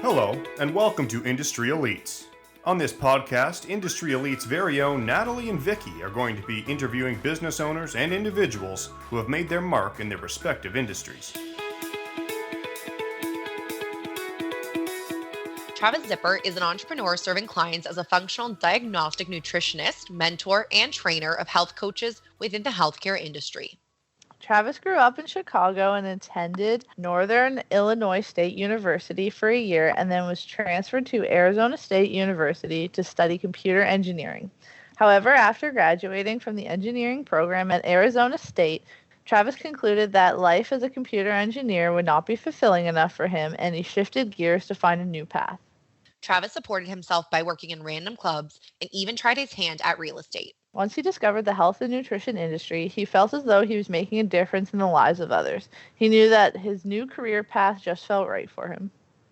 Hello, and welcome to Industry Elites. On this podcast, Industry Elite's very own Natalie and Vicki are going to be interviewing business owners and individuals who have made their mark in their respective industries. Travis Zipper is an entrepreneur serving clients as a functional diagnostic nutritionist, mentor, and trainer of health coaches within the healthcare industry. Travis grew up in Chicago and attended Northern Illinois State University for a year and then was transferred to Arizona State University to study computer engineering. However, after graduating from the engineering program at Arizona State, Travis concluded that life as a computer engineer would not be fulfilling enough for him, and he shifted gears to find a new path. Travis supported himself by working in random clubs and even tried his hand at real estate. Once he discovered the health and nutrition industry, he felt as though he was making a difference in the lives of others. He knew that his new career path just felt right for him.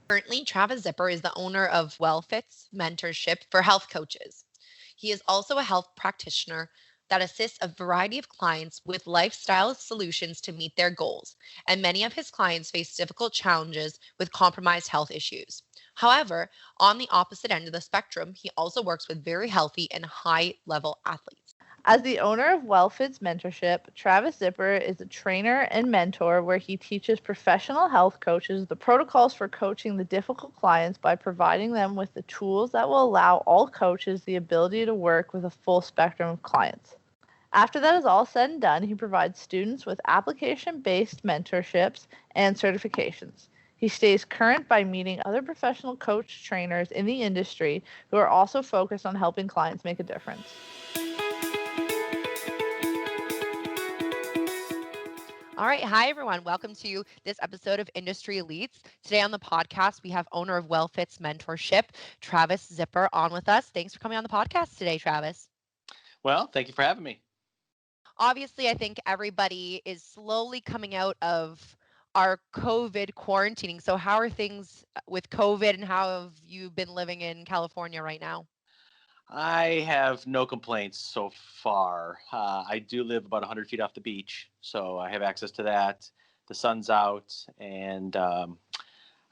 Currently, Travis Zipper is the owner of Wellfitz Mentorship for health coaches. He is also a health practitioner that assists a variety of clients with lifestyle solutions to meet their goals, and many of his clients face difficult challenges with compromised health issues. However, on the opposite end of the spectrum, he also works with very healthy and high-level athletes. As the owner of Wellfitz Mentorship, Travis Zipper is a trainer and mentor where he teaches professional health coaches the protocols for coaching the difficult clients by providing them with the tools that will allow all coaches the ability to work with a full spectrum of clients. After that is all said and done, he provides students with application-based mentorships and certifications. He stays current by meeting other professional coach trainers in the industry who are also focused on helping clients make a difference. All right. Hi, everyone. Welcome to this episode of Industry Elites. Today on the podcast, we have owner of Wellfitz Mentorship, Travis Zipper, on with us. Thanks for coming on the podcast today, Travis. Well, thank you for having me. Obviously, I think everybody is slowly coming out of our COVID quarantining. So how are things with COVID and how have you been living in California right now? I have no complaints so far. I do live about 100 feet off the beach, so I have access to that. The sun's out, and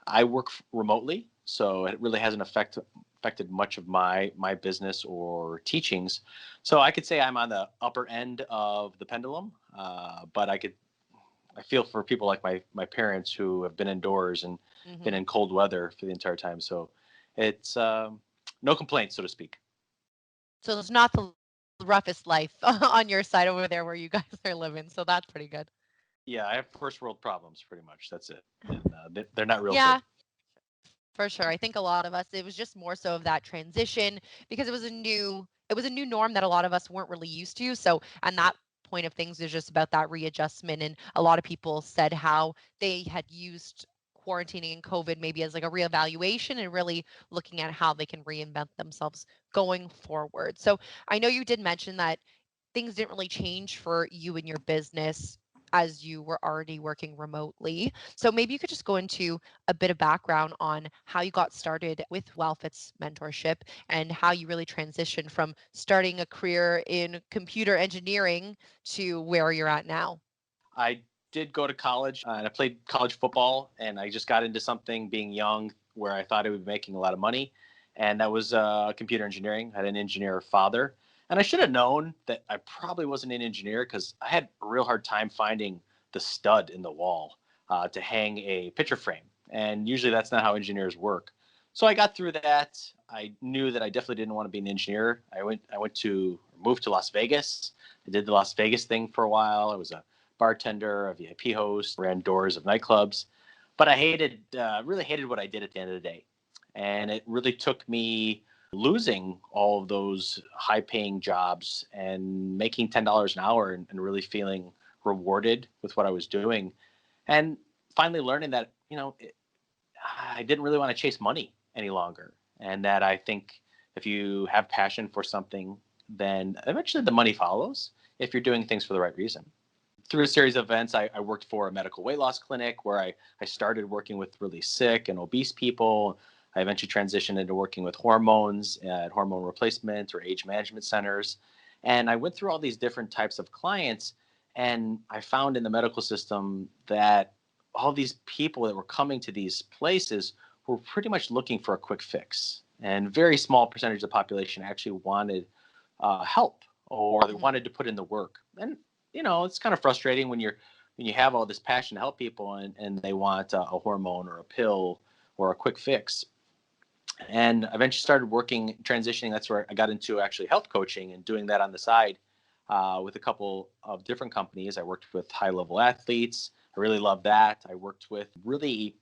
I work remotely, so it really hasn't affected much of my business or teachings. So I could say I'm on the upper end of the pendulum, but I feel for people like my parents who have been indoors and been in cold weather for the entire time. So it's no complaints, so to speak. So it's not the roughest life on your side over there where you guys are living. So that's pretty good. Yeah, I have first world problems pretty much. That's it. And they're not real Yeah, big. for sure. I think a lot of us, it was just more so of that transition because it was a new norm that a lot of us weren't really used to. So, and that point of things is just about that readjustment. And a lot of people said how they had used quarantining and COVID maybe as like a reevaluation and really looking at how they can reinvent themselves going forward. So I know you did mention that things didn't really change for you and your business as you were already working remotely. So maybe you could just go into a bit of background on how you got started with Wellfitz Mentorship and how you really transitioned from starting a career in computer engineering to where you're at now. I did go to college and I played college football, and I just got into something being young where I thought I would be making a lot of money. And that was computer engineering. I had an engineer father. And I should have known that I probably wasn't an engineer because I had a real hard time finding the stud in the wall to hang a picture frame. And usually that's not how engineers work. So I got through that. I knew that I definitely didn't want to be an engineer. I moved to Las Vegas. I did the Las Vegas thing for a while. I was a bartender, a VIP host, ran doors of nightclubs. But I really hated what I did at the end of the day. And it really took me losing all of those high-paying jobs and making $10 an hour and really feeling rewarded with what I was doing. And finally learning that, I didn't really want to chase money any longer. And that I think if you have passion for something, then eventually the money follows if you're doing things for the right reason. Through a series of events, I worked for a medical weight loss clinic where I started working with really sick and obese people. I eventually transitioned into working with hormones at hormone replacement or age management centers. And I went through all these different types of clients. And I found in the medical system that all these people that were coming to these places were pretty much looking for a quick fix. And very small percentage of the population actually wanted help, or they wanted to put in the work. And, it's kind of frustrating when you have all this passion to help people and they want a hormone or a pill or a quick fix. And I eventually started transitioning. That's where I got into actually health coaching and doing that on the side with a couple of different companies. I worked with high-level athletes. I really loved that. I worked with really,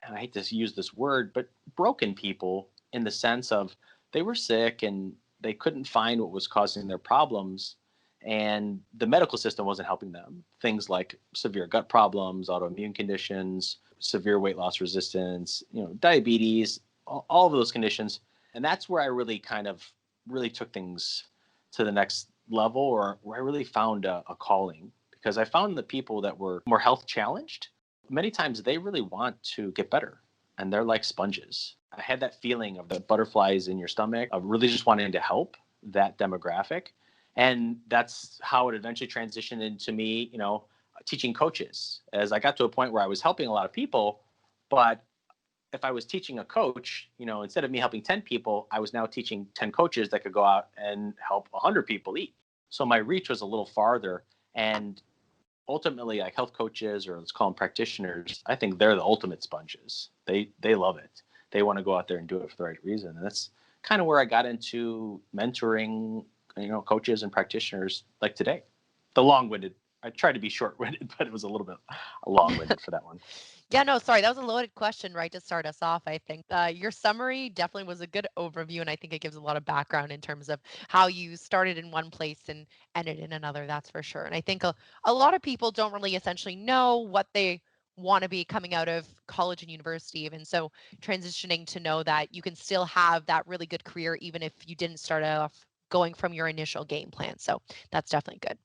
and I hate to use this word, but broken people in the sense of they were sick and they couldn't find what was causing their problems. And the medical system wasn't helping them. Things like severe gut problems, autoimmune conditions, severe weight loss resistance, diabetes, all of those conditions. And that's where I really really took things to the next level, or where I really found a calling, because I found the people that were more health challenged, many times they really want to get better and they're like sponges. I had that feeling of the butterflies in your stomach of really just wanting to help that demographic. And that's how it eventually transitioned into me, teaching coaches, as I got to a point where I was helping a lot of people, but if I was teaching a coach, instead of me helping 10 people, I was now teaching 10 coaches that could go out and help 100 people eat. So my reach was a little farther. And ultimately, like health coaches, or let's call them practitioners, I think they're the ultimate sponges. They love it. They want to go out there and do it for the right reason. And that's kind of where I got into mentoring, coaches and practitioners like today. The long-winded, I tried to be short-winded, but it was a little bit long-winded for that one. Yeah, no, sorry. That was a loaded question, right, to start us off, I think. Your summary definitely was a good overview, and I think it gives a lot of background in terms of how you started in one place and ended in another, that's for sure. And I think a lot of people don't really essentially know what they want to be coming out of college and university even. So transitioning to know that you can still have that really good career even if you didn't start off going from your initial game plan. So that's definitely good.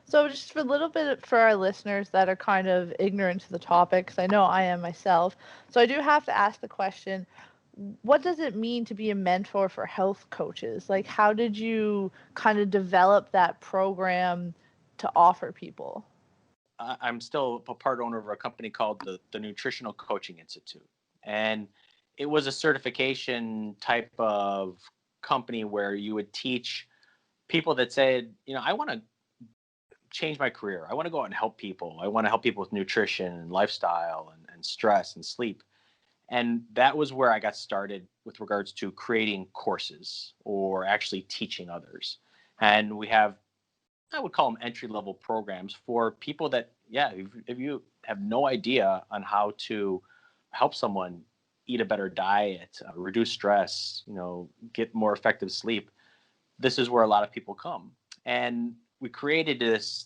So just for a little bit for our listeners that are kind of ignorant to the topic, because I know I am myself. So I do have to ask the question, what does it mean to be a mentor for health coaches? Like, how did you kind of develop that program to offer people? I'm still a part owner of a company called the Nutritional Coaching Institute. And it was a certification type of company where you would teach people that said, I want to change my career. I want to go out and help people. I want to help people with nutrition and lifestyle and stress and sleep. And that was where I got started with regards to creating courses or actually teaching others. And we have, I would call them entry level programs for people that, if you have no idea on how to help someone eat a better diet, reduce stress, get more effective sleep, this is where a lot of people come. And we created this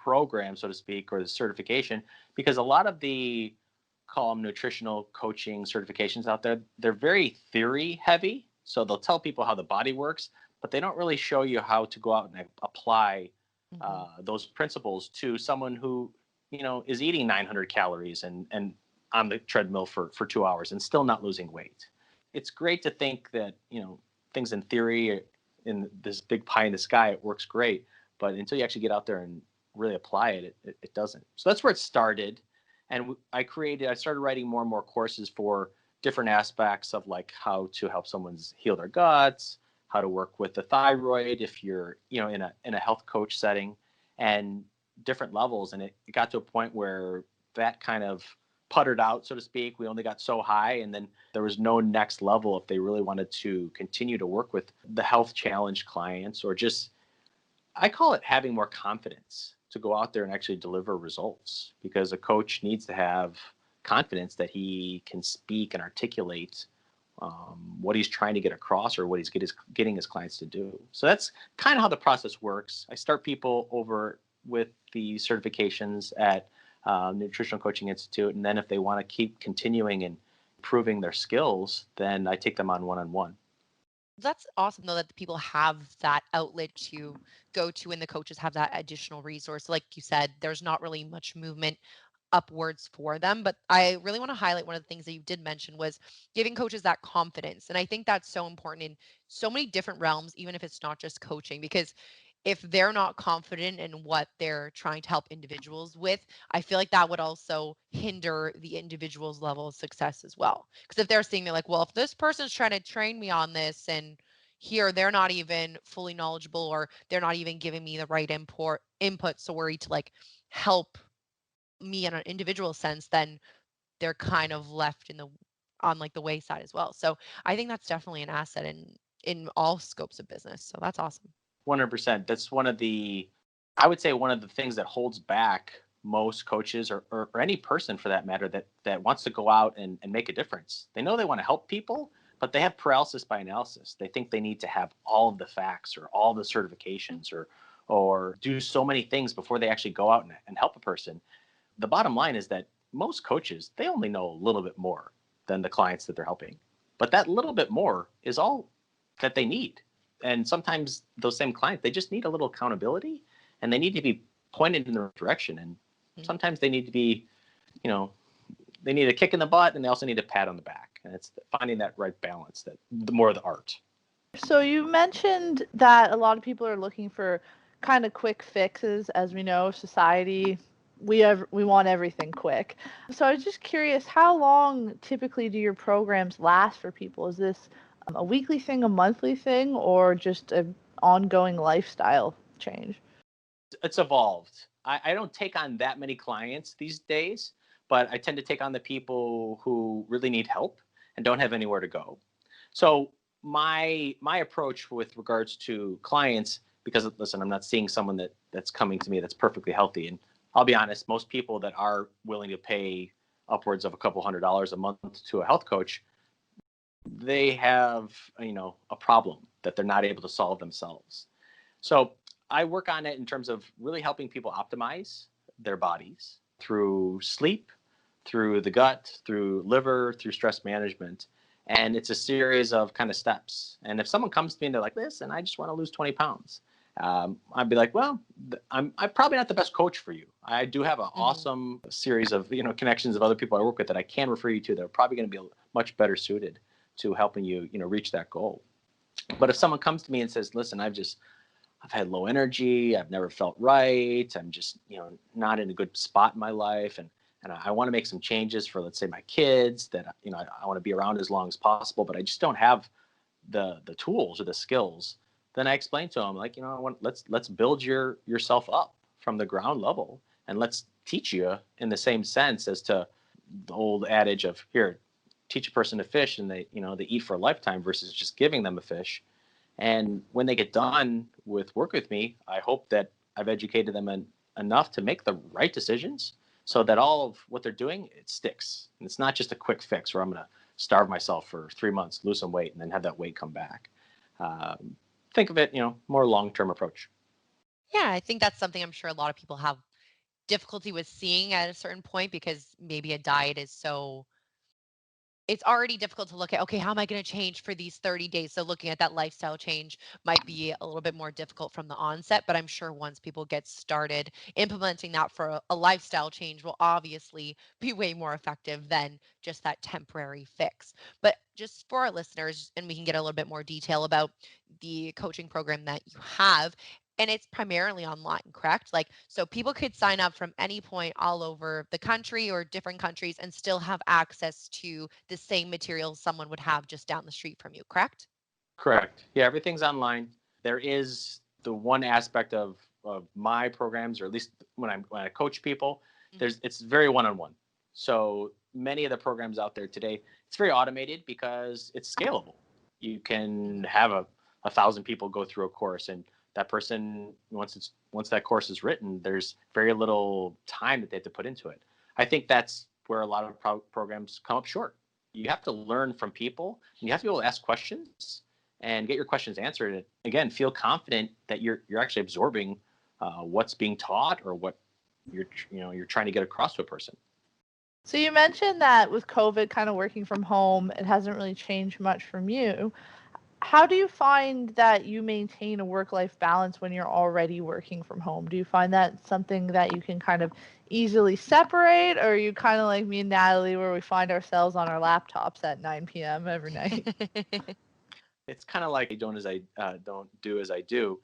program, so to speak, or the certification, because a lot of the call them nutritional coaching certifications out there, they're very theory heavy. So they'll tell people how the body works, but they don't really show you how to go out and apply those principles to someone who, is eating 900 calories and on the treadmill for 2 hours and still not losing weight. It's great to think that, things in theory, in this big pie in the sky, it works great. But until you actually get out there and really apply it, it doesn't. So that's where it started. And I started writing more and more courses for different aspects of like how to help someone heal their guts, how to work with the thyroid if you're, in a health coach setting, and different levels. And it got to a point where that kind of puttered out, so to speak. We only got so high, and then there was no next level if they really wanted to continue to work with the health challenge clients, or just, I call it having more confidence to go out there and actually deliver results, because a coach needs to have confidence that he can speak and articulate what he's trying to get across, or what he's getting his clients to do. So that's kind of how the process works. I start people over with the certifications at Nutritional Coaching Institute, and then if they want to keep continuing and improving their skills, then I take them on one-on-one. That's awesome, though, that the people have that outlet to go to and the coaches have that additional resource. Like you said, there's not really much movement upwards for them. But I really want to highlight one of the things that you did mention was giving coaches that confidence. And I think that's so important in so many different realms, even if it's not just coaching, because if they're not confident in what they're trying to help individuals with, I feel like that would also hinder the individual's level of success as well. Because if they're seeing, they're like, well, if this person's trying to train me on this and here they're not even fully knowledgeable or they're not even giving me the right input sorry to like help me in an individual sense, then they're kind of left in the on like the wayside as well. So I think that's definitely an asset in all scopes of business. So that's awesome. 100%. That's I would say one of the things that holds back most coaches or any person for that matter that wants to go out and make a difference. They know they want to help people, but they have paralysis by analysis. They think they need to have all of the facts or all the certifications or do so many things before they actually go out and help a person. The bottom line is that most coaches, they only know a little bit more than the clients that they're helping. But that little bit more is all that they need. And sometimes those same clients, they just need a little accountability and they need to be pointed in the right direction. And sometimes they need to be, they need a kick in the butt and they also need a pat on the back. And it's finding that right balance, that the more of the art. So you mentioned that a lot of people are looking for kind of quick fixes. As we know, society, we want everything quick. So I was just curious, how long typically do your programs last for people? Is this a weekly thing, a monthly thing, or just an ongoing lifestyle change? It's evolved. I don't take on that many clients these days, but I tend to take on the people who really need help and don't have anywhere to go. So my approach with regards to clients, because listen, I'm not seeing someone that's coming to me that's perfectly healthy. And I'll be honest, most people that are willing to pay upwards of a couple $100 a month to a health coach, they have, a problem that they're not able to solve themselves. So I work on it in terms of really helping people optimize their bodies through sleep, through the gut, through liver, through stress management. And it's a series of kind of steps. And if someone comes to me and they're like, listen, I just want to lose 20 pounds. I'd be like, well, I'm probably not the best coach for you. I do have an awesome series of, connections of other people I work with that I can refer you to that are probably going to be much better suited to helping you, reach that goal. But if someone comes to me and says, listen, I've had low energy, I've never felt right, I'm just, not in a good spot in my life, and I want to make some changes for, let's say, my kids that, I want to be around as long as possible, but I just don't have the tools or the skills, then I explain to them, like, let's build yourself up from the ground level, and let's teach you in the same sense as to the old adage of, here, teach a person to fish and they eat for a lifetime versus just giving them a fish. And when they get done with work with me, I hope that I've educated them enough to make the right decisions so that all of what they're doing, it sticks. And it's not just a quick fix where I'm going to starve myself for 3 months, lose some weight, and then have that weight come back. Think of it, more long-term approach. Yeah, I think that's something I'm sure a lot of people have difficulty with seeing at a certain point because maybe a diet is so it's already difficult to look at, okay, how am I going to change for these 30 days? So looking at that lifestyle change might be a little bit more difficult from the onset, but I'm sure once people get started implementing that for a lifestyle change will obviously be way more effective than just that temporary fix. But just for our listeners, and we can get a little bit more detail about the coaching program that you have, and it's primarily online, correct? Like, so people could sign up from any point all over the country or different countries and still have access to the same materials someone would have just down the street from you, correct? Correct. Yeah, everything's online. There is the one aspect of my programs, or at least when I coach people, it's very one-on-one. So many of the programs out there today, it's very automated because it's scalable. You can have 1,000 people go through a course, and that person, once that course is written, there's very little time that they have to put into it. I think that's where a lot of programs come up short. You have to learn from people, and you have to be able to ask questions and get your questions answered. And again, feel confident that you're actually absorbing what's being taught or what you're trying to get across to a person. So you mentioned that with COVID kind of working from home, it hasn't really changed much from you. How do you find that you maintain a work-life balance when you're already working from home? Do you find that something that you can kind of easily separate, or are you kind of like me and Natalie where we find ourselves on our laptops at 9 p.m. every night? It's kind of like don't do as I do.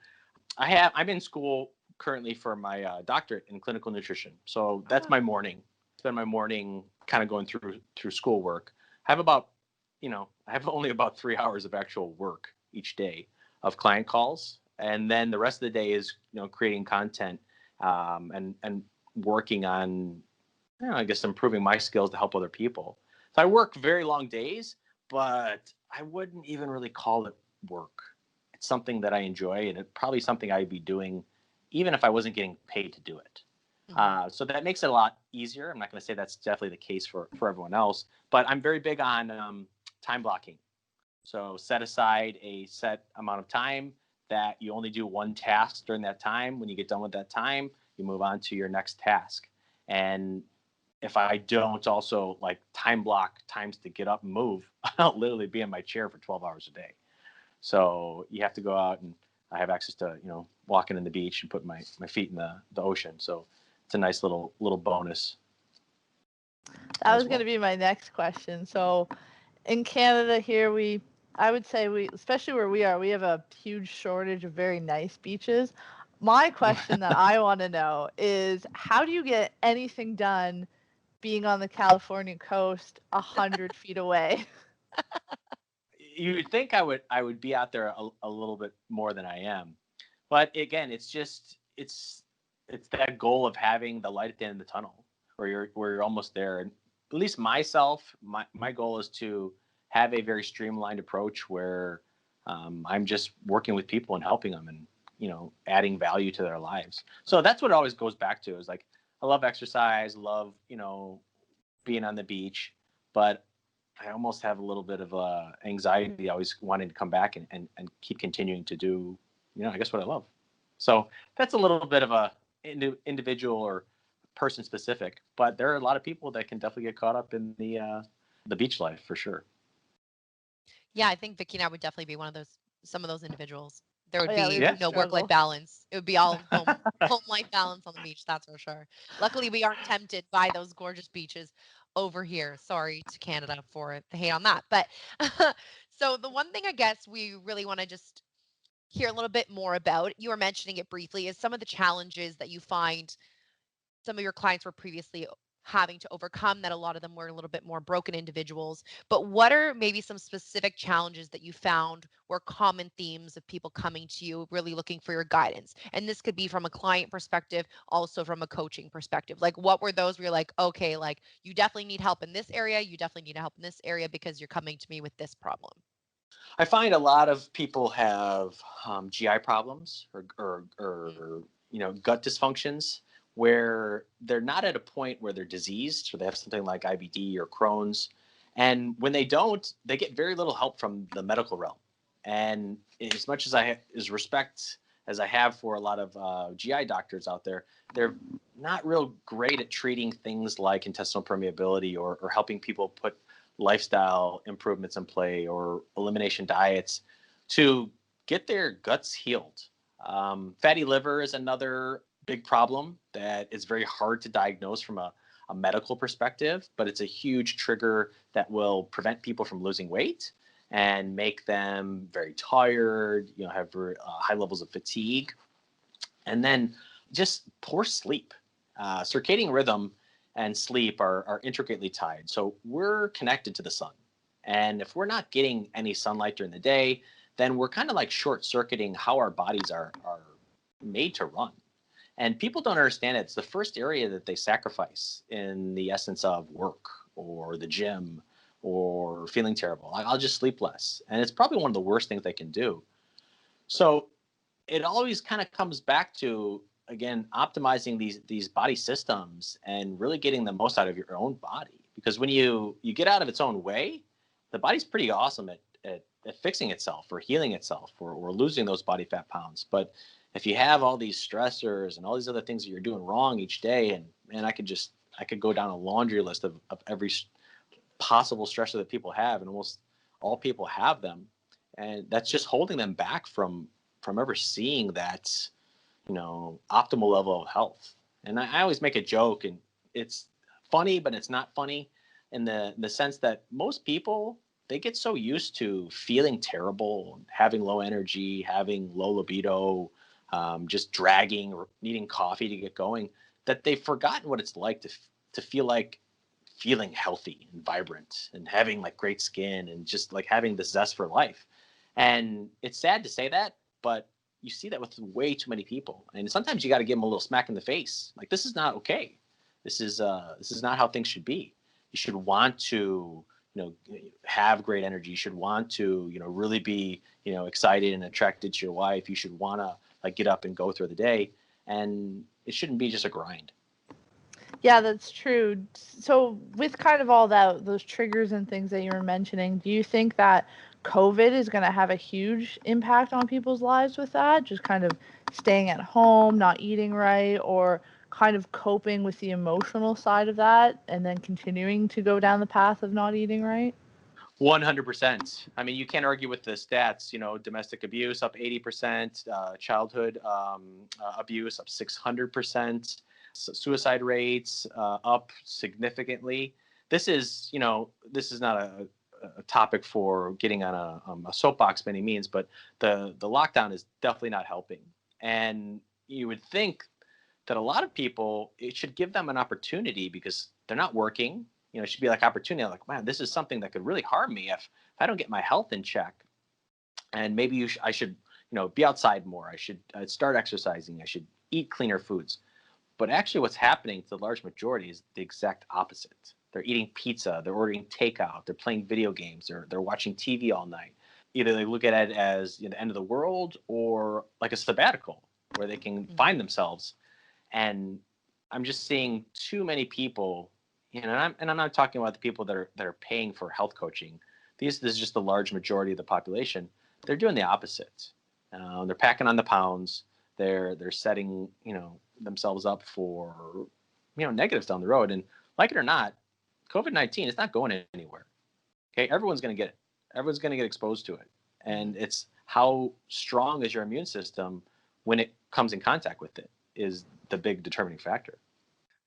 I'm in school currently for my doctorate in clinical nutrition. So that's my morning. Spend my morning kind of going through schoolwork. I have about, I have only about 3 hours of actual work each day of client calls, and then the rest of the day is creating content and working on, I guess, improving my skills to help other people. So I work very long days, but I wouldn't even really call it work. It's something that I enjoy, and it's probably something I'd be doing even if I wasn't getting paid to do it. So that makes it a lot easier. I'm not going to say that's definitely the case for everyone else, but I'm very big on time blocking. So set aside a set amount of time that you only do one task during that time. When you get done with that time, you move on to your next task. And if I don't also like time block times to get up and move, I'll literally be in my chair for 12 hours a day. So you have to go out, and I have access to, walking in the beach and putting my feet in the ocean. So it's a nice little bonus. That was going to be my next question. So in Canada here, I would say especially where we are, we have a huge shortage of very nice beaches. My question that I want to know is, how do you get anything done being on the California coast 100 feet away? You would think I would be out there a little bit more than I am. But again, it's that goal of having the light at the end of the tunnel where you're almost there. And at least myself, my goal is to have a very streamlined approach where I'm just working with people and helping them and, adding value to their lives. So that's what it always goes back to, is like, I love exercise, love, being on the beach, but I almost have a little bit of anxiety, always wanting to come back and keep continuing to do, I guess, what I love. So that's a little bit of a individual or person specific, but there are a lot of people that can definitely get caught up in the beach life for sure. Yeah, I think Vicki and I would definitely be some of those individuals. There would we be no work-life balance. It would be all home life balance on the beach, that's for sure. Luckily, we aren't tempted by those gorgeous beaches over here. Sorry to Canada for the hate on that. But so the one thing I guess we really want to just hear a little bit more about, you were mentioning it briefly, is some of the challenges that you find some of your clients were previously having to overcome, that a lot of them were a little bit more broken individuals. But what are maybe some specific challenges that you found were common themes of people coming to you really looking for your guidance? And this could be from a client perspective, also from a coaching perspective. Like, what were those where you're like, okay, like, you definitely need help in this area, you definitely need help in this area because you're coming to me with this problem? I find a lot of people have GI problems or gut dysfunctions where they're not at a point where they're diseased, or they have something like IBD or Crohn's. And when they don't, they get very little help from the medical realm. And as much as as respect as I have for a lot of GI doctors out there, they're not real great at treating things like intestinal permeability or helping people put lifestyle improvements in play or elimination diets to get their guts healed. Fatty liver is another big problem that is very hard to diagnose from a medical perspective, but it's a huge trigger that will prevent people from losing weight and make them very tired, have very, high levels of fatigue, and then just poor sleep. Circadian rhythm and sleep are intricately tied. So we're connected to the sun. And if we're not getting any sunlight during the day, then we're kind of like short-circuiting how our bodies are made to run. And people don't understand it. It's the first area that they sacrifice in the essence of work or the gym or feeling terrible. I'll just sleep less. And it's probably one of the worst things they can do. So it always kind of comes back to, again, optimizing these body systems and really getting the most out of your own body. Because when you get out of its own way, the body's pretty awesome at fixing itself or healing itself or losing those body fat pounds. But if you have all these stressors and all these other things that you're doing wrong each day, and man, I could go down a laundry list of every possible stressor that people have, and almost all people have them. And that's just holding them back from ever seeing that, optimal level of health. And I always make a joke, and it's funny, but it's not funny in the sense that most people, they get so used to feeling terrible, having low energy, having low libido, just dragging or needing coffee to get going, that they've forgotten what it's like to feel like feeling healthy and vibrant and having like great skin and just like having the zest for life. And it's sad to say that, but you see that with way too many people. And sometimes you got to give them a little smack in the face. Like, this is not okay. This is not how things should be. You should want to, have great energy. You should want to, really be, excited and attracted to your wife. You should want to like get up and go through the day. And it shouldn't be just a grind. Yeah, that's true. So with kind of all that, those triggers and things that you were mentioning, do you think that COVID is going to have a huge impact on people's lives with that? Just kind of staying at home, not eating right, or kind of coping with the emotional side of that and then continuing to go down the path of not eating right? 100%. I mean, you can't argue with the stats. Domestic abuse up 80%, childhood abuse up 600%, suicide rates up significantly. This is not a topic for getting on a soapbox by any means, but the lockdown is definitely not helping. And you would think that a lot of people, it should give them an opportunity because they're not working. It should be like opportunity. Like, man, this is something that could really harm me if I don't get my health in check. And maybe I should, be outside more. I should start exercising. I should eat cleaner foods. But actually what's happening to the large majority is the exact opposite. They're eating pizza. They're ordering takeout. They're playing video games. They're watching TV all night. Either they look at it as the end of the world or like a sabbatical where they can find themselves. And I'm just seeing too many people, and I'm not talking about the people that are paying for health coaching. This is just the large majority of the population. They're doing the opposite. They're packing on the pounds. They're setting themselves up for negatives down the road. And like it or not, COVID-19 is not going anywhere. Okay, everyone's going to get it. Everyone's going to get exposed to it. And it's how strong is your immune system when it comes in contact with it is the big determining factor.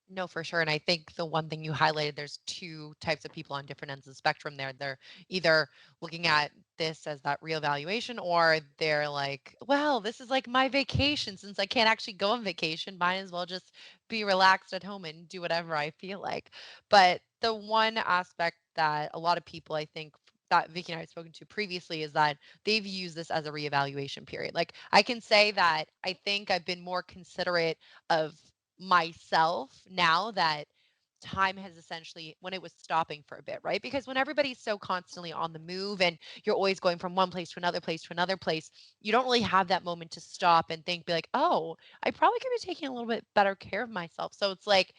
No, for sure. And I think the one thing you highlighted, there's two types of people on different ends of the spectrum there. They're either looking at this as that reevaluation, or they're like, well, this is like my vacation. Since I can't actually go on vacation, might as well just be relaxed at home and do whatever I feel like. But the one aspect that a lot of people, I think, that Vicky and I have spoken to previously is that they've used this as a reevaluation period. Like, I can say that I think I've been more considerate of myself now that time has essentially, when it was stopping for a bit, right? Because when everybody's so constantly on the move and you're always going from one place to another place to another place, you don't really have that moment to stop and think, be like, oh, I probably could be taking a little bit better care of myself. So it's like,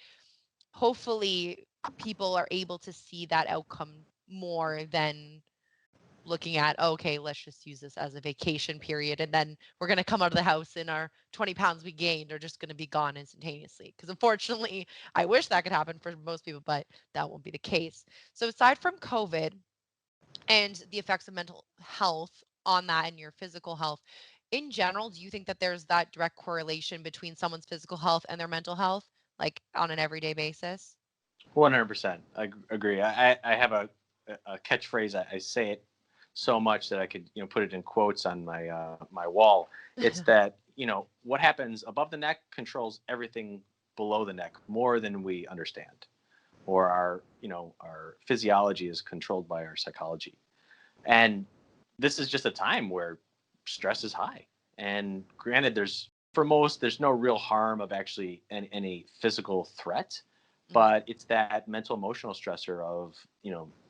hopefully people are able to see that outcome more than looking at, okay, let's just use this as a vacation period. And then we're going to come out of the house and our 20 pounds we gained are just going to be gone instantaneously. Because unfortunately, I wish that could happen for most people, but that won't be the case. So aside from COVID and the effects of mental health on that and your physical health, in general, do you think that there's that direct correlation between someone's physical health and their mental health, like on an everyday basis? 100%. I agree. I have a catchphrase. I say it so much that I could put it in quotes on my wall. It's that what happens above the neck controls everything below the neck more than we understand, or our physiology is controlled by our psychology. And this is just a time where stress is high. And granted, there's no real harm of actually any physical threat, but it's that mental emotional stressor of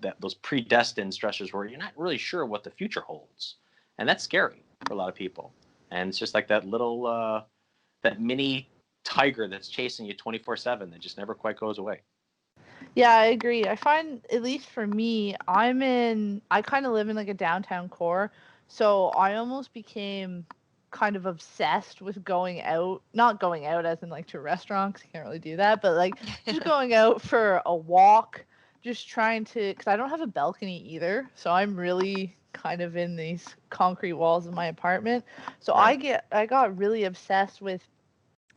that those predestined stressors where you're not really sure what the future holds, and that's scary for a lot of people. And it's just like that little that mini tiger that's chasing you 24/7 that just never quite goes away. Yeah, I agree. I find, at least for me, I kind of live in like a downtown core. So I almost became kind of obsessed with going out, not going out as in like to restaurants, you can't really do that, but like just going out for a walk, just trying to, because I don't have a balcony either. So I'm really kind of in these concrete walls of my apartment. So Right. I got really obsessed with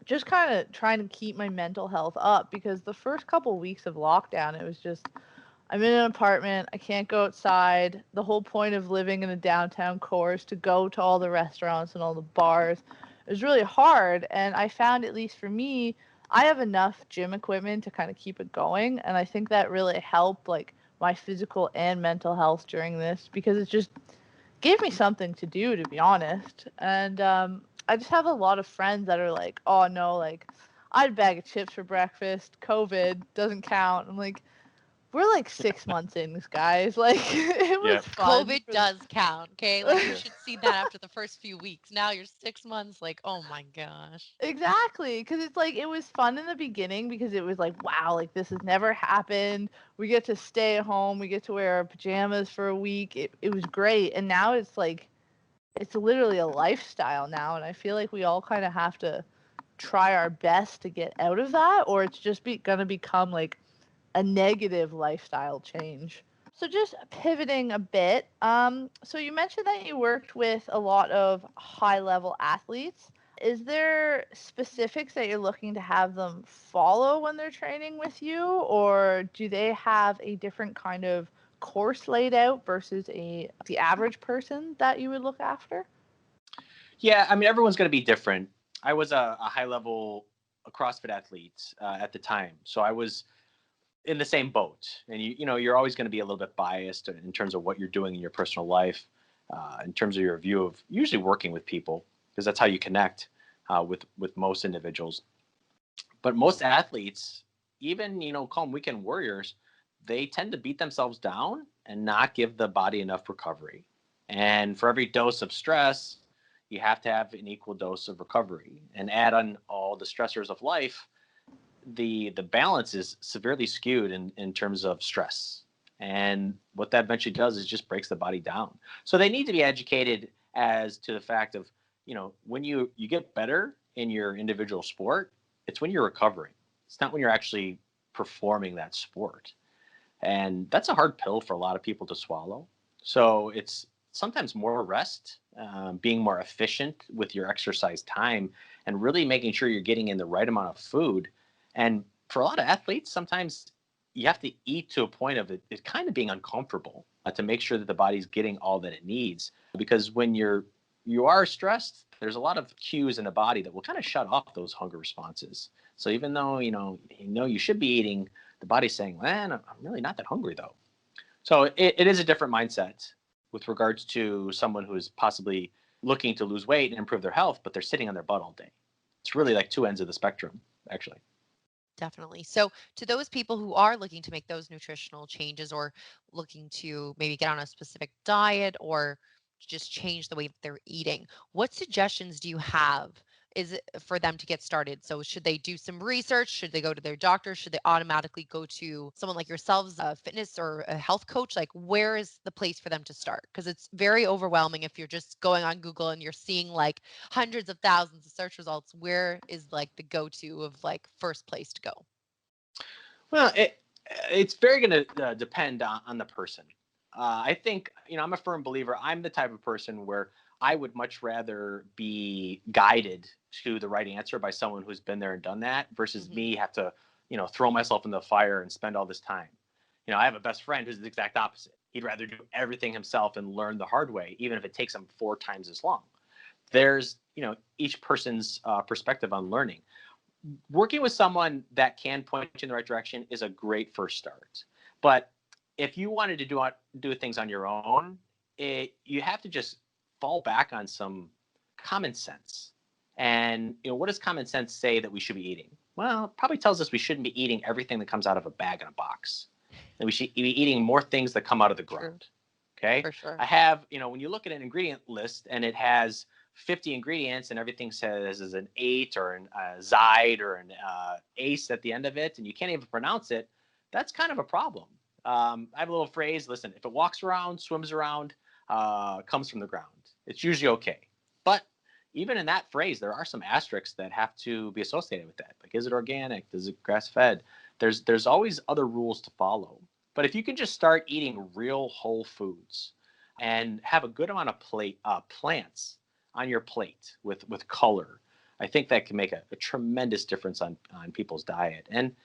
just kind of trying to keep my mental health up, because the first couple weeks of lockdown, it was just, I'm in an apartment, I can't go outside. The whole point of living in a downtown core is to go to all the restaurants and all the bars. it was really hard. And I found, at least for me, I have enough gym equipment to kind of keep it going. And I think that really helped like my physical and mental health during this, because it just gave me something to do, to be honest. And I just have a lot of friends that are like, oh no, like I had a bag of chips for breakfast. COVID doesn't count. I'm like, we're like 6 months in, guys. Like it was Yeah. fun. COVID does count, okay? Like you should see that after the first few weeks. Now you're 6 months, like, oh my gosh. Exactly, because it's like it was fun in the beginning because it was like, wow, like this has never happened. We get to stay at home. We get to wear our pajamas for a week. It was great. And now it's like, it's literally a lifestyle now. And I feel like we all kind of have to try our best to get out of that, or it's just going to become like a negative lifestyle change. So just pivoting a bit, so you mentioned that you worked with a lot of high-level athletes. Is there specifics that you're looking to have them follow when they're training with you, or do they have a different kind of course laid out versus the average person that you would look after? Yeah, I mean, everyone's going to be different. I was a high level CrossFit athlete at the time, so I was in the same boat. And you're always going to be a little bit biased in terms of what you're doing in your personal life, in terms of your view of usually working with people, because that's how you connect with most individuals. But most athletes, even call them weekend warriors, they tend to beat themselves down and not give the body enough recovery. And for every dose of stress, you have to have an equal dose of recovery. And add on all the stressors of life, the balance is severely skewed in terms of stress. And what that eventually does is just breaks the body down. So they need to be educated as to the fact of, when you get better in your individual sport, it's when you're recovering. It's not when you're actually performing that sport. And that's a hard pill for a lot of people to swallow. So it's sometimes more rest, being more efficient with your exercise time, and really making sure you're getting in the right amount of food. And for a lot of athletes, sometimes you have to eat to a point of it kind of being uncomfortable to make sure that the body's getting all that it needs. Because when you are stressed, there's a lot of cues in the body that will kind of shut off those hunger responses. So even though you should be eating, the body's saying, "Man, I'm really not that hungry though." So it is a different mindset with regards to someone who is possibly looking to lose weight and improve their health, but they're sitting on their butt all day. It's really like two ends of the spectrum, actually. Definitely. So, to those people who are looking to make those nutritional changes or looking to maybe get on a specific diet or just change the way that they're eating, what suggestions do you have? Is it for them to get started? So, should they do some research? Should they go to their doctor? Should they automatically go to someone like yourselves, a fitness or a health coach? Like, where is the place for them to start? Because it's very overwhelming if you're just going on Google and you're seeing like hundreds of thousands of search results. Where is like the go-to of like first place to go? Well, it's very going to depend on the person. I think, I'm a firm believer. I'm the type of person where I would much rather be guided to the right answer by someone who's been there and done that versus me have to, throw myself in the fire and spend all this time. I have a best friend who's the exact opposite. He'd rather do everything himself and learn the hard way, even if it takes him 4 times as long. There's, each person's perspective on learning. Working with someone that can point you in the right direction is a great first start. But if you wanted to do things on your own, you have to just fall back on some common sense. And what does common sense say that we should be eating? Well, it probably tells us we shouldn't be eating everything that comes out of a bag in a box. And we should be eating more things that come out of the ground. Okay. For sure. I have, when you look at an ingredient list and it has 50 ingredients and everything says is an 8 or an Zide or an ACE at the end of it, and you can't even pronounce it, that's kind of a problem. I have a little phrase, listen, if it walks around, swims around, comes from the ground, it's usually okay. But even in that phrase, there are some asterisks that have to be associated with that. Like, is it organic? Is it grass-fed? There's always other rules to follow. But if you can just start eating real whole foods and have a good amount of plants on your plate with color, I think that can make a tremendous difference on people's diet. And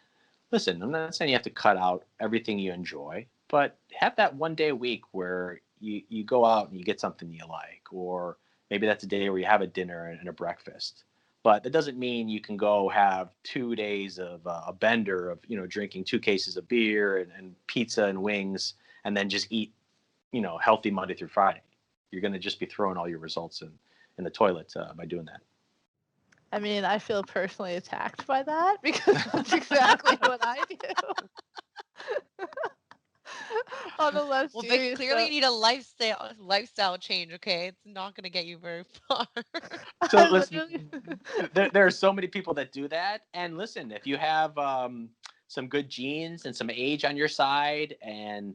listen, I'm not saying you have to cut out everything you enjoy, but have that one day a week where you go out and you get something you like, or maybe that's a day where you have a dinner and a breakfast. But that doesn't mean you can go have 2 days of a bender of, drinking 2 cases of beer and pizza and wings, and then just eat, healthy Monday through Friday. You're going to just be throwing all your results in the toilet by doing that. I mean, I feel personally attacked by that because that's exactly what I do. On a less Well, Vic, serious clearly you note, need a lifestyle change, okay? It's not going to get you very far. So I listen, literally- there are so many people that do that. And listen, if you have some good genes and some age on your side, and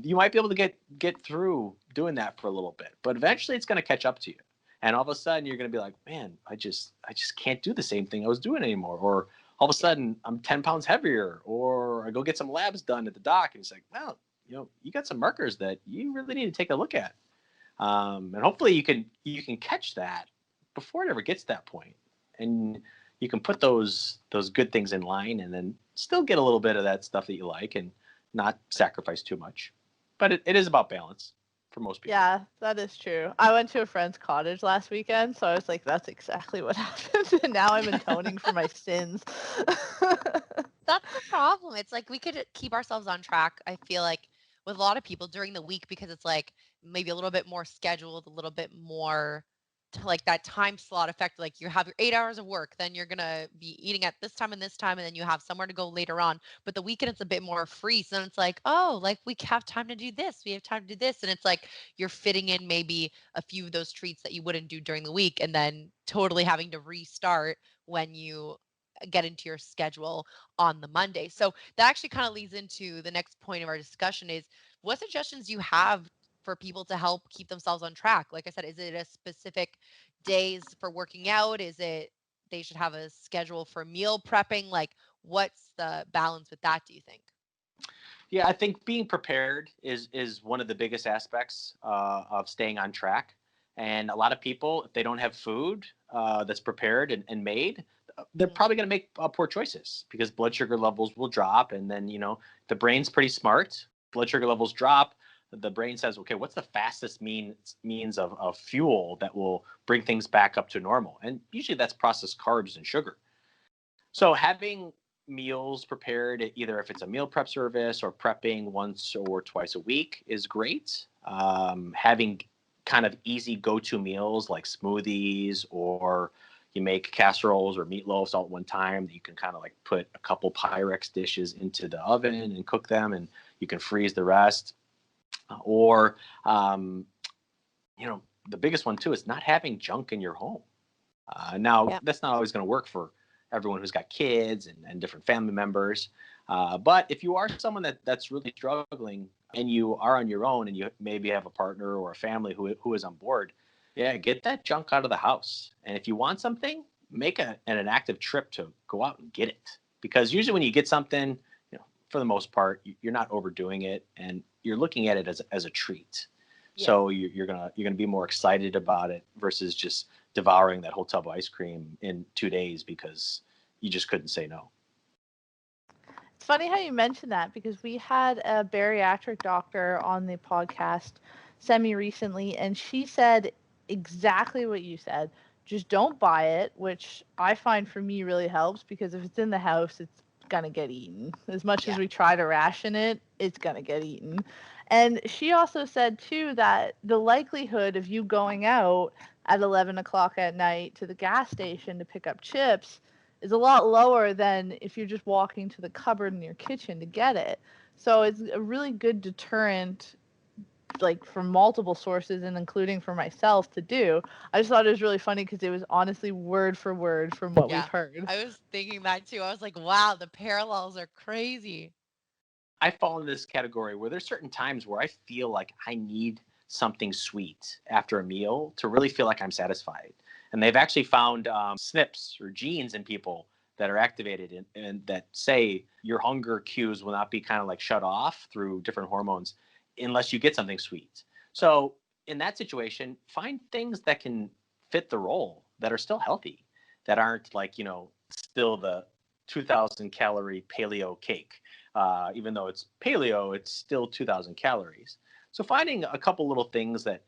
you might be able to get through doing that for a little bit. But eventually it's going to catch up to you. And all of a sudden you're going to be like, man, I just can't do the same thing I was doing anymore. Or all of a sudden I'm 10 pounds heavier, or I go get some labs done at the doc. And it's like, well, you got some markers that you really need to take a look at. And hopefully you can catch that before it ever gets to that point. And you can put those good things in line and then still get a little bit of that stuff that you like and not sacrifice too much. But it is about balance for most people. Yeah, that is true. I went to a friend's cottage last weekend, so I was like, that's exactly what happened. And now I'm atoning for my sins. That's the problem. It's like we could keep ourselves on track, I feel like, with a lot of people during the week because it's like maybe a little bit more scheduled, a little bit more to like that time slot effect. Like you have your 8 hours of work, then you're going to be eating at this time, and then you have somewhere to go later on. But the weekend, it's a bit more free. So then it's like, oh, like we have time to do this. We have time to do this. And it's like you're fitting in maybe a few of those treats that you wouldn't do during the week and then totally having to restart when you get into your schedule on the Monday. So that actually kind of leads into the next point of our discussion is what suggestions you have for people to help keep themselves on track? Like I said, is it a specific days for working out? Is it they should have a schedule for meal prepping? Like what's the balance with that, do you think? Yeah, I think being prepared is one of the biggest aspects of staying on track. And a lot of people, if they don't have food that's prepared and made, they're probably going to make poor choices because blood sugar levels will drop. And then, the brain's pretty smart. Blood sugar levels drop. The brain says, okay, what's the fastest means of fuel that will bring things back up to normal? And usually that's processed carbs and sugar. So having meals prepared, either if it's a meal prep service or prepping once or twice a week, is great. Having kind of easy go-to meals like smoothies, or you make casseroles or meatloafs all at one time that you can kind of like put a couple Pyrex dishes into the oven and cook them, and you can freeze the rest. Or the biggest one too is not having junk in your home. Now, Yeah. that's not always going to work for everyone who's got kids and different family members. But if you are someone that's really struggling and you are on your own and you maybe have a partner or a family who is on board, yeah, get that junk out of the house. And if you want something, make an active trip to go out and get it. Because usually when you get something, for the most part, you're not overdoing it and you're looking at it as a treat. Yeah. So you're gonna be more excited about it versus just devouring that whole tub of ice cream in 2 days because you just couldn't say no. It's funny how you mentioned that because we had a bariatric doctor on the podcast semi-recently, and she said exactly what you said. Just don't buy it, which I find for me really helps because if it's in the house, it's gonna get eaten. As much as we try to ration it, it's gonna get eaten. And she also said too that the likelihood of you going out at 11 o'clock at night to the gas station to pick up chips is a lot lower than if you're just walking to the cupboard in your kitchen to get it. So it's a really good deterrent, like from multiple sources and including for myself to do. I just thought it was really funny because it was honestly word for word from what we've heard. I was thinking that too. I was like, wow, the parallels are crazy. I fall into this category where there's certain times where I feel like I need something sweet after a meal to really feel like I'm satisfied. And they've actually found SNPs or genes in people that are activated and that say your hunger cues will not be kind of like shut off through different hormones unless you get something sweet. So in that situation, find things that can fit the role that are still healthy, that aren't like, still the 2,000 calorie paleo cake. Even though it's paleo, it's still 2,000 calories. So finding a couple little things that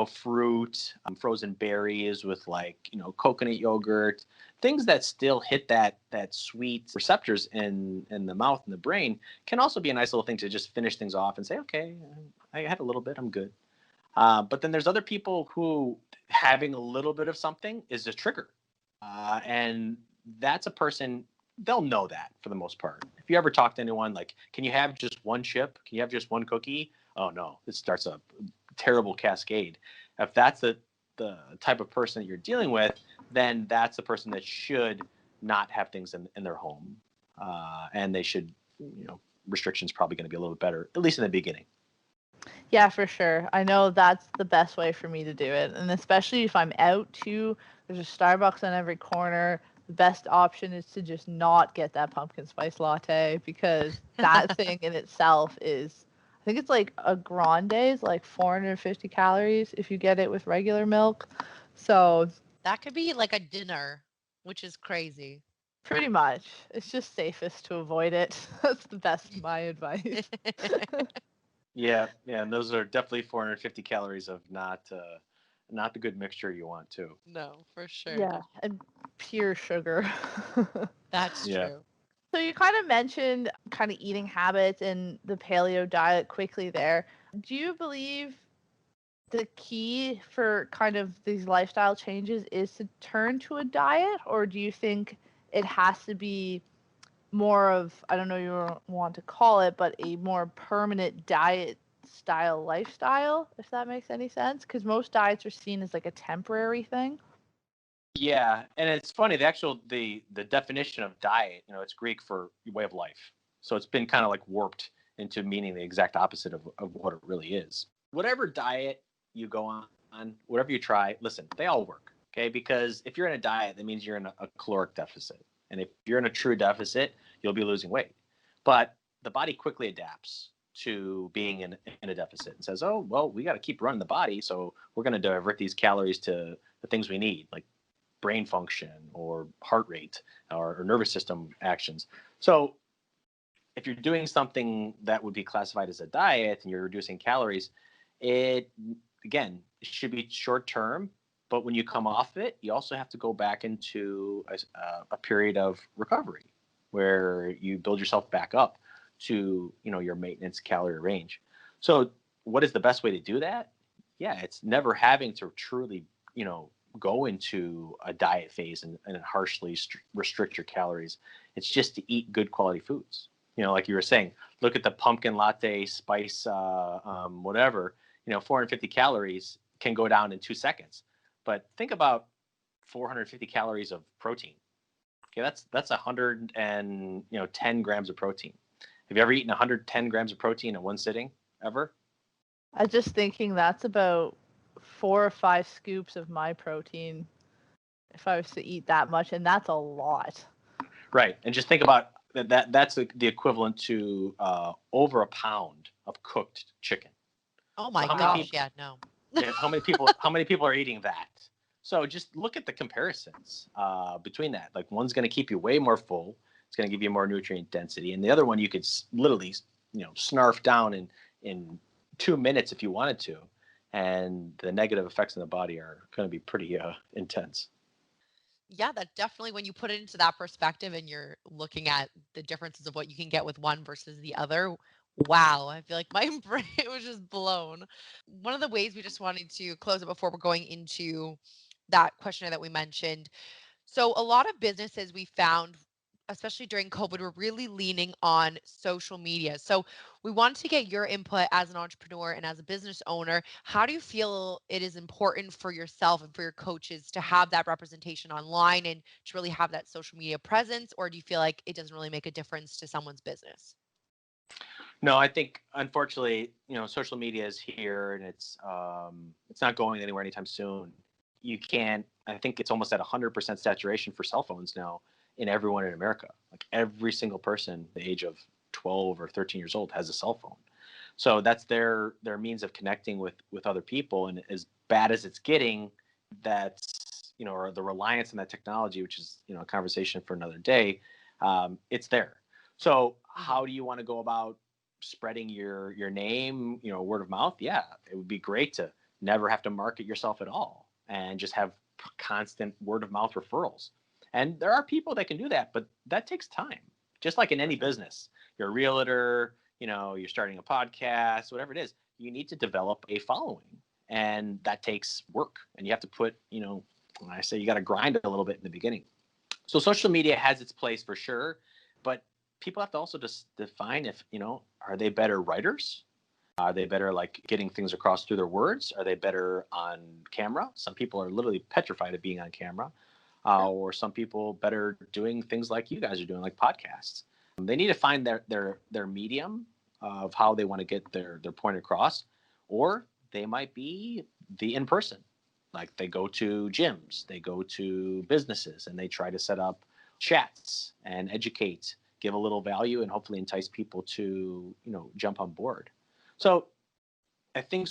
fruit, frozen berries with like, coconut yogurt, things that still hit that sweet receptors in the mouth and the brain can also be a nice little thing to just finish things off and say, okay, I had a little bit, I'm good. But then there's other people who having a little bit of something is a trigger. And that's a person, they'll know that for the most part. If you ever talk to anyone like, can you have just one chip? Can you have just one cookie? Oh no, it starts a terrible cascade. If that's the type of person that you're dealing with, then that's the person that should not have things in their home. And they should, restrictions probably going to be a little bit better, at least in the beginning. Yeah, for sure. I know that's the best way for me to do it. And especially if I'm out too, there's a Starbucks on every corner. The best option is to just not get that pumpkin spice latte, because that thing in itself is, I think it's like a grande is like 450 calories if you get it with regular milk. So That could be like a dinner, which is crazy. pretty much, it's just safest to avoid it. That's the best my advice. Yeah, and those are definitely 450 calories of not the good mixture you want too. No, for sure. Yeah, and pure sugar. That's Yeah. true. So you kind of mentioned kind of eating habits and the paleo diet quickly there. Do you believe the key for kind of these lifestyle changes is to turn to a diet, or do you think it has to be more of, I don't know you want to call it, but a more permanent diet style lifestyle, if that makes any sense? Because most diets are seen as like a temporary thing. Yeah, and it's funny. The definition of diet, it's Greek for way of life. So it's been kind of like warped into meaning the exact opposite of what it really is. Whatever diet you go on, whatever you try, listen, they all work. Okay, because if you're in a diet, that means you're in a caloric deficit, and if you're in a true deficit, you'll be losing weight. But the body quickly adapts to being in a deficit and says, oh well, we got to keep running the body, so we're going to divert these calories to the things we need, like brain function or heart rate or nervous system actions. So if you're doing something that would be classified as a diet and you're reducing calories, it should be short term. But when you come off it, you also have to go back into a period of recovery where you build yourself back up to your maintenance calorie range. So what is the best way to do that? Yeah, it's never having to truly go into a diet phase and harshly restrict your calories. It's just to eat good quality foods. Like you were saying, look at the pumpkin latte spice, whatever, 450 calories can go down in 2 seconds. But think about 450 calories of protein. Okay, that's 110 grams of protein. Have you ever eaten 110 grams of protein in one sitting ever? I was just thinking that's about 4 or 5 scoops of my protein if I was to eat that much, and that's a lot. Right, and just think about that's the equivalent to over a pound of cooked chicken. Oh my how gosh, yeah, no. How many people are eating that? So just look at the comparisons between that. Like one's going to keep you way more full. It's going to give you more nutrient density, and the other one you could literally, snarf down in 2 minutes if you wanted to, and the negative effects in the body are going to be pretty intense. Yeah, that definitely, when you put it into that perspective and you're looking at the differences of what you can get with one versus the other, wow, I feel like my brain was just blown. One of the ways we just wanted to close it before we're going into that questionnaire that we mentioned. So a lot of businesses we found, especially during COVID, were really leaning on social media. So we wanted to get your input as an entrepreneur and as a business owner. How do you feel it is important for yourself and for your coaches to have that representation online and to really have that social media presence? Or do you feel like it doesn't really make a difference to someone's business? No, I think unfortunately, social media is here and it's not going anywhere anytime soon. You can't. I think it's almost at 100% saturation for cell phones now in everyone in America. Like every single person the age of 12 or 13 years old has a cell phone. So that's their means of connecting with other people. And as bad as it's getting, that's or the reliance on that technology, which is a conversation for another day. It's there. So how do you want to go about spreading your name, word of mouth? Yeah, it would be great to never have to market yourself at all and just have constant word of mouth referrals. And there are people that can do that, but that takes time. Just like in any business, you're a realtor, you're starting a podcast, whatever it is, you need to develop a following. And that takes work. And you have to put, when I say you got to grind a little bit in the beginning. So social media has its place for sure, but people have to also just define if, are they better writers? Are they better like getting things across through their words? Are they better on camera? Some people are literally petrified of being on camera, or some people better doing things like you guys are doing, like podcasts. They need to find their medium of how they want to get their point across, or they might be the in-person. Like they go to gyms, they go to businesses, and they try to set up chats and educate, give a little value, and hopefully entice people to, jump on board. So I think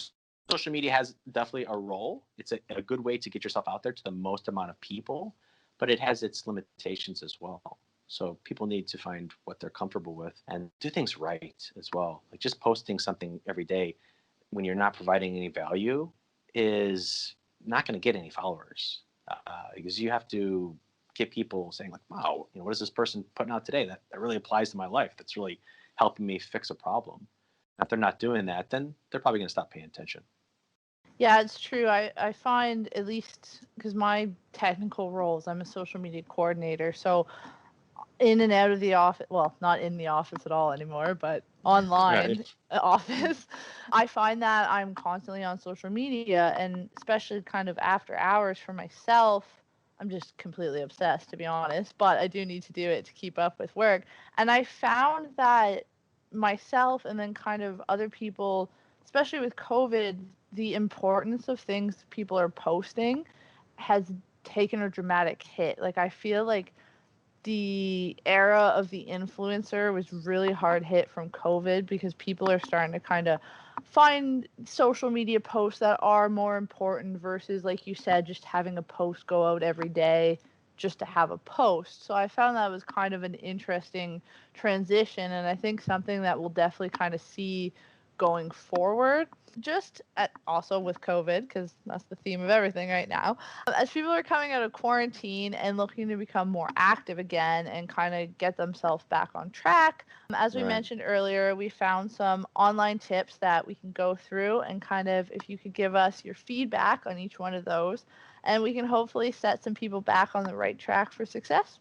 social media has definitely a role. It's a good way to get yourself out there to the most amount of people, but it has its limitations as well. So people need to find what they're comfortable with and do things right as well. Like just posting something every day when you're not providing any value is not going to get any followers, because you have to get people saying like, wow, what is this person putting out today that really applies to my life? That's really helping me fix a problem. If they're not doing that, then they're probably going to stop paying attention. Yeah, it's true. I find, at least because my technical roles, I'm a social media coordinator. So in and out of the office, well, not in the office at all anymore, but online office, I find that I'm constantly on social media, and especially kind of after hours for myself, I'm just completely obsessed, to be honest, but I do need to do it to keep up with work. And I found that myself and then kind of other people, especially with COVID, the importance of things people are posting has taken a dramatic hit. Like I feel like the era of the influencer was really hard hit from COVID, because people are starting to kind of find social media posts that are more important versus, like you said, just having a post go out every day just to have a post. So I found that was kind of an interesting transition, and I think something that we'll definitely kind of see going forward, just also with COVID, because that's the theme of everything right now. As people are coming out of quarantine and looking to become more active again and kind of get themselves back on track, as we mentioned earlier, we found some online tips that we can go through, and kind of if you could give us your feedback on each one of those, and we can hopefully set some people back on the right track for success.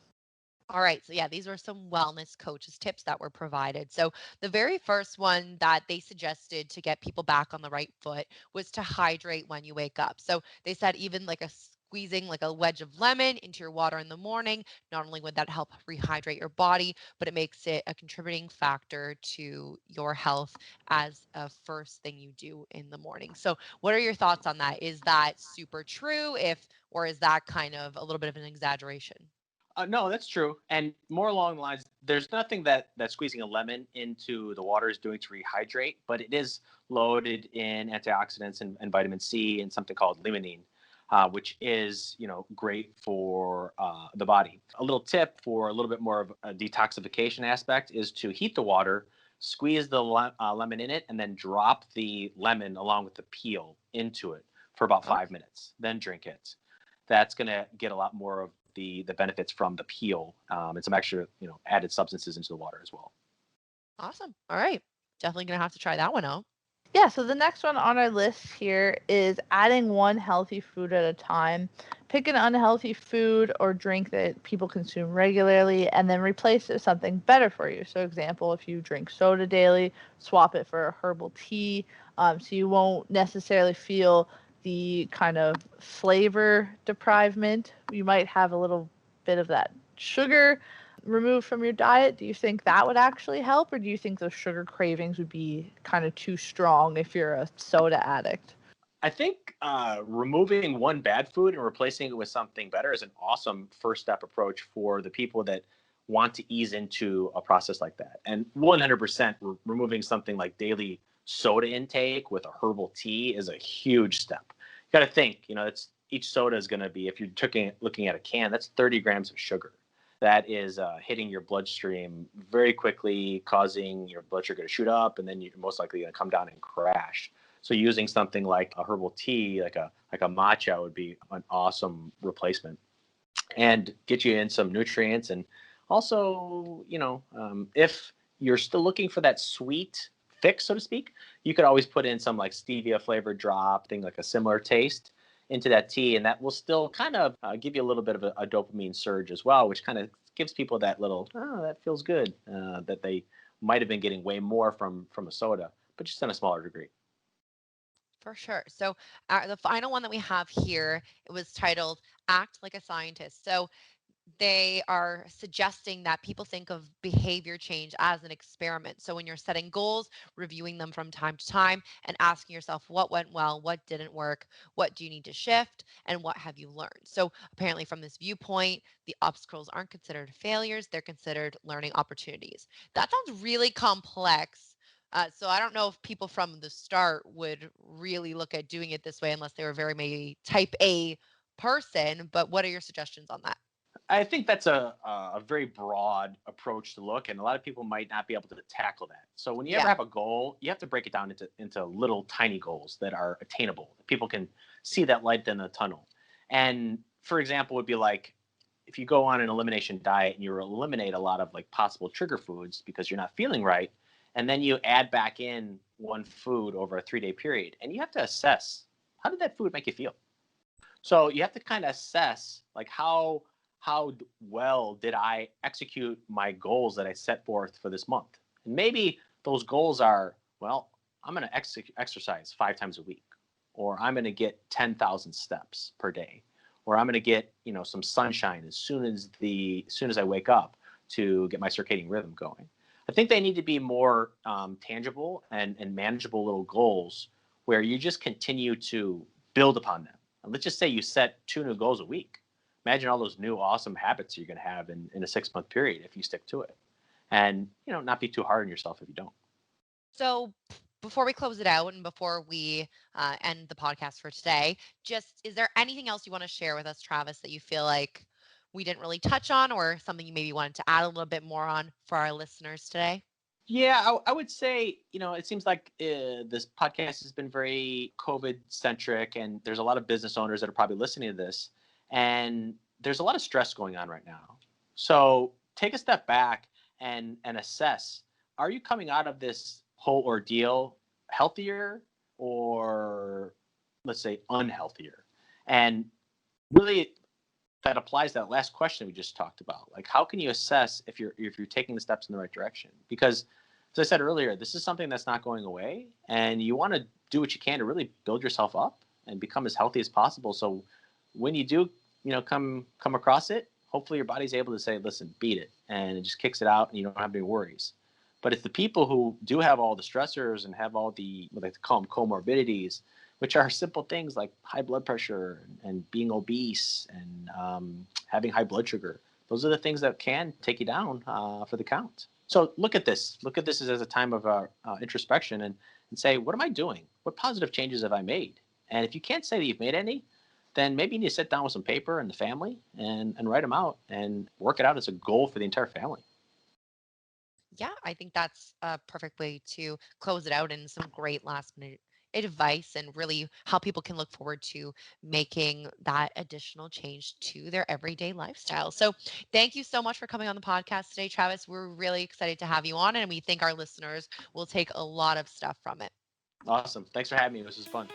All right. So, yeah, these were some wellness coaches tips that were provided. So, the very first one that they suggested to get people back on the right foot was to hydrate when you wake up. So, they said even like squeezing like a wedge of lemon into your water in the morning, not only would that help rehydrate your body, but it makes it a contributing factor to your health as a first thing you do in the morning. So, what are your thoughts on that? Is that super true, or is that kind of a little bit of an exaggeration? No, that's true. And more along the lines, there's nothing that squeezing a lemon into the water is doing to rehydrate, but it is loaded in antioxidants and vitamin C and something called limonene, which is, great for the body. A little tip for a little bit more of a detoxification aspect is to heat the water, squeeze the lemon in it, and then drop the lemon along with the peel into it for about 5 minutes. Then drink it. That's going to get a lot more of the benefits from the peel, and some extra, added substances into the water as well. Awesome. All right. Definitely going to have to try that one out. Yeah, so the next one on our list here is adding one healthy food at a time. Pick an unhealthy food or drink that people consume regularly, and then replace it with something better for you. So, example, if you drink soda daily, swap it for a herbal tea, so you won't necessarily feel the kind of flavor deprivement. You might have a little bit of that sugar removed from your diet. Do you think that would actually help, or do you think those sugar cravings would be kind of too strong if you're a soda addict? I think removing one bad food and replacing it with something better is an awesome first step approach for the people that want to ease into a process like that. And 100% removing something like daily soda intake with a herbal tea is a huge step. You got to think, it's each soda is going to be, if you're looking at a can, that's 30 grams of sugar. That is hitting your bloodstream very quickly, causing your blood sugar to shoot up, and then you're most likely going to come down and crash. So using something like a herbal tea, like a matcha, would be an awesome replacement, and get you in some nutrients. And also, if you're still looking for that sweet fix, so to speak, you could always put in some like stevia flavored drop, thing like a similar taste into that tea, and that will still kind of give you a little bit of a dopamine surge as well, which kind of gives people that little, oh, that feels good, that they might have been getting way more from a soda, but just in a smaller degree. For sure. So the final one that we have here, it was titled Act Like a Scientist. So they are suggesting that people think of behavior change as an experiment. So when you're setting goals, reviewing them from time to time and asking yourself what went well, what didn't work, what do you need to shift, and what have you learned. So apparently from this viewpoint, the obstacles aren't considered failures, they're considered learning opportunities. That sounds really complex. So I don't know if people from the start would really look at doing it this way unless they were very maybe type A person, but what are your suggestions on that? I think that's a very broad approach to look, and a lot of people might not be able to tackle that. So when you ever Yeah. have a goal, you have to break it down into little tiny goals that are attainable. People can see that light in the tunnel. And for example, would be like if you go on an elimination diet and you eliminate a lot of like possible trigger foods because you're not feeling right, and then you add back in one food over a 3-day period, and you have to assess, how did that food make you feel? So you have to kind of assess like how well did I execute my goals that I set forth for this month? And maybe those goals are, well, I'm going to exercise 5 times a week, or I'm going to get 10,000 steps per day, or I'm going to get some sunshine as soon as I wake up to get my circadian rhythm going. I think they need to be more tangible and manageable little goals where you just continue to build upon them. And let's just say you set 2 new goals a week. Imagine all those new awesome habits you're going to have in a 6-month period if you stick to it, and not be too hard on yourself if you don't. So before we close it out and before we end the podcast for today, just is there anything else you want to share with us, Travis, that you feel like we didn't really touch on or something you maybe wanted to add a little bit more on for our listeners today? Yeah, I would say, it seems like this podcast has been very COVID centric, and there's a lot of business owners that are probably listening to this, and there's a lot of stress going on right now. So take a step back and assess, are you coming out of this whole ordeal healthier, or let's say unhealthier? And really, that applies to that last question we just talked about. Like, how can you assess if you're taking the steps in the right direction? Because as I said earlier, this is something that's not going away, and you want to do what you can to really build yourself up and become as healthy as possible. So when you do, come across it, hopefully your body's able to say, listen, beat it, and it just kicks it out and you don't have any worries. But it's the people who do have all the stressors and have all the, what I like to call them, comorbidities, which are simple things like high blood pressure and being obese and having high blood sugar. Those are the things that can take you down for the count. So look at this. Look at this as a time of introspection and say, what am I doing? What positive changes have I made? And if you can't say that you've made any, then maybe you need to sit down with some paper and the family and write them out and work it out as a goal for the entire family. Yeah, I think that's a perfect way to close it out and some great last minute advice and really how people can look forward to making that additional change to their everyday lifestyle. So, thank you so much for coming on the podcast today, Travis. We're really excited to have you on, and we think our listeners will take a lot of stuff from it. Awesome. Thanks for having me. This was fun.